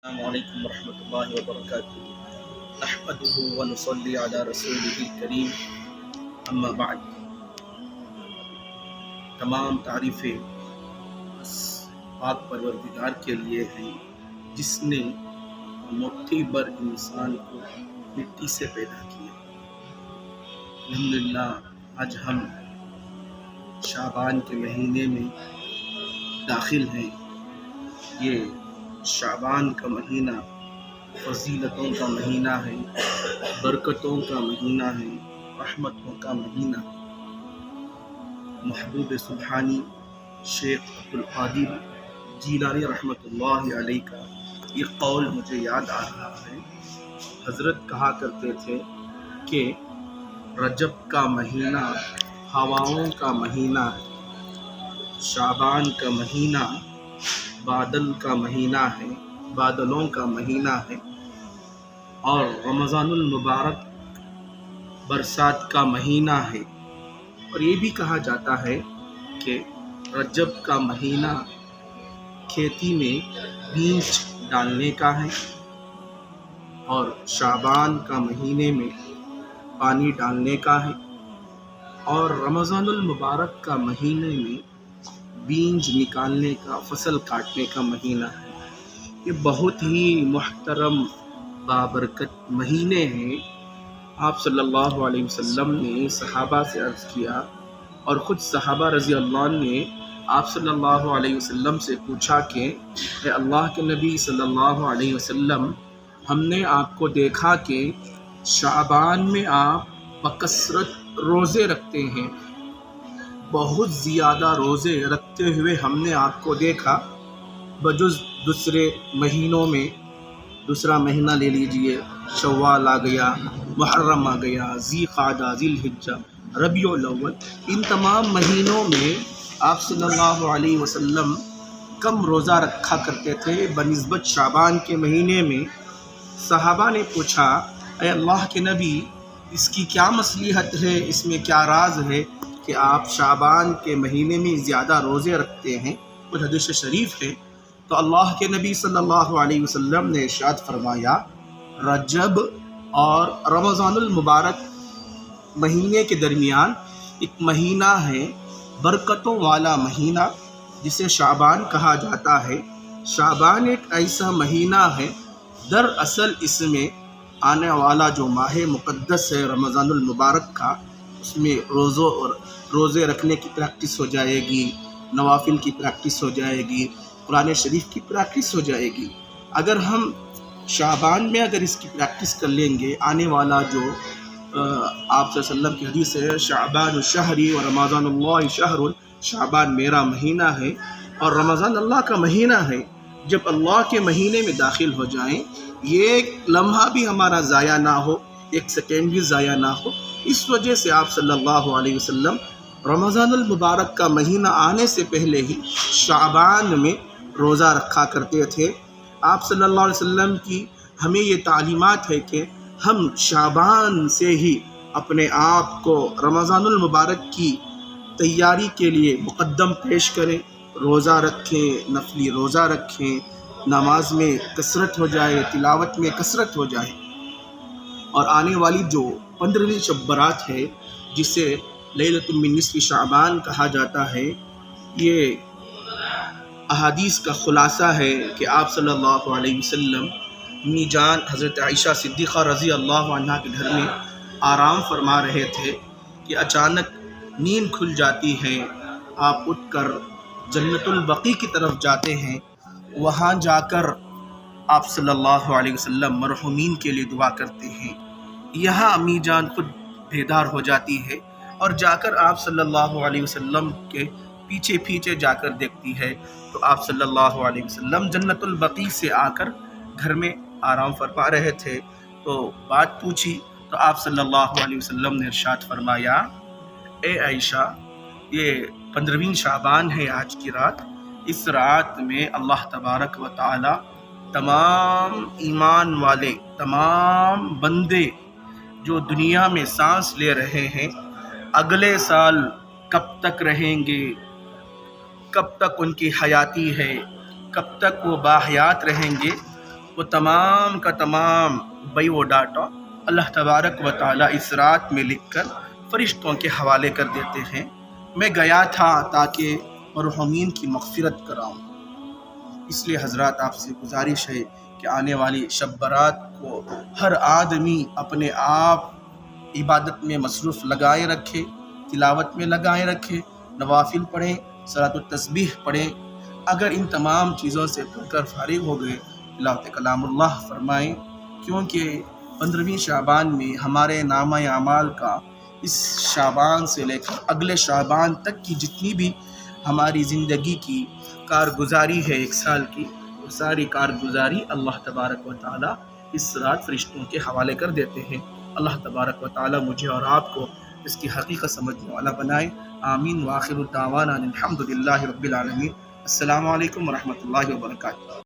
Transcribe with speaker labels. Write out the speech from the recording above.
Speaker 1: السلام علیکم ورحمۃ اللہ وبرکاتہ نحمده ونصلی علی رسولہ الکریم اما بعد۔ تمام تعریفیں اس پاک پروردگار کے لیے ہیں جس نے مٹھی بھر انسان کو مٹی سے پیدا کیا۔ الحمدللہ آج ہم شعبان کے مہینے میں داخل ہیں۔ یہ شعبان کا مہینہ فضیلتوں کا مہینہ ہے، برکتوں کا مہینہ ہے، رحمتوں کا مہینہ۔ محبوب سبحانی شیخ عبدالقادر جیلانی رحمۃ اللہ علیہ کا یہ قول مجھے یاد آ رہا ہے۔ حضرت کہا کرتے تھے کہ رجب کا مہینہ ہواؤں کا مہینہ ہے، شعبان کا مہینہ بادل کا مہینہ ہے، بادلوں کا مہینہ ہے، اور رمضان المبارک برسات کا مہینہ ہے۔ اور یہ بھی کہا جاتا ہے کہ رجب کا مہینہ کھیتی میں بیج ڈالنے کا ہے، اور شعبان کا مہینے میں پانی ڈالنے کا ہے، اور رمضان المبارک کا مہینے میں بیج نکالنے کا، فصل کاٹنے کا مہینہ ہے۔ یہ بہت ہی محترم بابرکت مہینے ہیں۔ آپ صلی اللہ علیہ وسلم نے صحابہ سے عرض کیا، اور خود صحابہ رضی اللہ عنہ نے آپ صلی اللہ علیہ وسلم سے پوچھا کہ اے اللہ کے نبی صلی اللہ علیہ وسلم، ہم نے آپ کو دیکھا کہ شعبان میں آپ بکثرت روزے رکھتے ہیں، بہت زیادہ روزے رکھتے ہوئے ہم نے آپ کو دیکھا، بجز دوسرے مہینوں میں۔ دوسرا مہینہ لے لیجئے، شوال آ گیا، محرم آ گیا، ذی قعدہ، ذی الحجہ، ربیع الاول، ان تمام مہینوں میں آپ صلی اللہ علیہ وسلم کم روزہ رکھا کرتے تھے بنسبت شعبان کے مہینے میں۔ صحابہ نے پوچھا اے اللہ کے نبی، اس کی کیا مصلحت ہے، اس میں کیا راز ہے کہ آپ شعبان کے مہینے میں زیادہ روزے رکھتے ہیں؟ کچھ حدیث شریف ہے۔ تو اللہ کے نبی صلی اللہ علیہ وسلم نے ارشاد فرمایا، رجب اور رمضان المبارک مہینے کے درمیان ایک مہینہ ہے، برکتوں والا مہینہ، جسے شعبان کہا جاتا ہے۔ شعبان ایک ایسا مہینہ ہے، دراصل اس میں آنے والا جو ماہ مقدس ہے رمضان المبارک کا، اس میں روزے رکھنے کی پریکٹس ہو جائے گی، نوافل کی پریکٹس ہو جائے گی، قرآن شریف کی پریکٹس ہو جائے گی۔ اگر ہم شعبان میں اگر اس کی پریکٹس کر لیں گے، آنے والا جو آپ صلی اللہ علیہ وسلم کی حدیث ہے، شعبان شہری و رمضان اللہ شہر، شعبان میرا مہینہ ہے اور رمضان اللہ کا مہینہ ہے۔ جب اللہ کے مہینے میں داخل ہو جائیں، یہ ایک لمحہ بھی ہمارا ضائع نہ ہو، ایک سیکنڈ بھی ضائع نہ ہو۔ اس وجہ سے آپ صلی اللہ علیہ وسلم رمضان المبارک کا مہینہ آنے سے پہلے ہی شعبان میں روزہ رکھا کرتے تھے۔ آپ صلی اللہ علیہ وسلم کی ہمیں یہ تعلیمات ہے کہ ہم شعبان سے ہی اپنے آپ کو رمضان المبارک کی تیاری کے لیے مقدم پیش کریں، روزہ رکھیں، نفلی روزہ رکھیں، نماز میں کثرت ہو جائے، تلاوت میں کثرت ہو جائے۔ اور آنے والی جو 15ویں شب برات ہے، جسے لیلۃ من نصف شعبان کہا جاتا ہے، یہ احادیث کا خلاصہ ہے کہ آپ صلی اللہ علیہ وسلم امی جان حضرت عائشہ صدیقہ رضی اللہ عنہا کے گھر میں آرام فرما رہے تھے کہ اچانک نیند کھل جاتی ہے۔ آپ اٹھ کر جنت البقیع کی طرف جاتے ہیں، وہاں جا کر آپ صلی اللہ علیہ وسلم مرحومین کے لیے دعا کرتے ہیں۔ یہاں امی جان خود بیدار ہو جاتی ہے اور جا کر آپ صلی اللہ علیہ وسلم کے پیچھے پیچھے جا کر دیکھتی ہے، تو آپ صلی اللہ علیہ وسلم جنت البقیع سے آ کر گھر میں آرام فرما رہے تھے۔ تو بات پوچھی تو آپ صلی اللہ علیہ وسلم نے ارشاد فرمایا، اے عائشہ، یہ 15ویں شعبان ہے آج کی رات، اس رات میں اللہ تبارک و تعالی تمام ایمان والے، تمام بندے جو دنیا میں سانس لے رہے ہیں، اگلے سال کب تک رہیں گے، کب تک ان کی حیاتی ہے، کب تک وہ باحیات رہیں گے، وہ تمام کا تمام بئی و ڈاٹا اللہ تبارک و تعالیٰ اس رات میں لکھ کر فرشتوں کے حوالے کر دیتے ہیں۔ میں گیا تھا تاکہ مرحومین کی مغفرت کراؤں، اس لیے حضرات آپ سے گزارش ہے کہ آنے والی شب برات کو ہر آدمی اپنے آپ عبادت میں مصروف لگائے رکھے، تلاوت میں لگائے رکھے، نوافل پڑھیں، صلاۃ التسبیح پڑھیں۔ اگر ان تمام چیزوں سے پڑھ کر فارغ ہو گئے، تلاوت کلام اللہ فرمائیں، کیونکہ 15ویں شعبان میں ہمارے نامہ اعمال کا اس شعبان سے لے کر اگلے شعبان تک کی جتنی بھی ہماری زندگی کی کارگزاری ہے ایک سال کی، وہ ساری کارگزاری اللہ تبارک و تعالیٰ اس رات فرشتوں کے حوالے کر دیتے ہیں۔ اللہ تبارک و تعالیٰ مجھے اور آپ کو اس کی حقیقت سمجھنے والا بنائے، آمین۔ وآخر دعوانا الحمد للہ رب العالمین۔ السلام علیکم ورحمۃ اللہ وبرکاتہ۔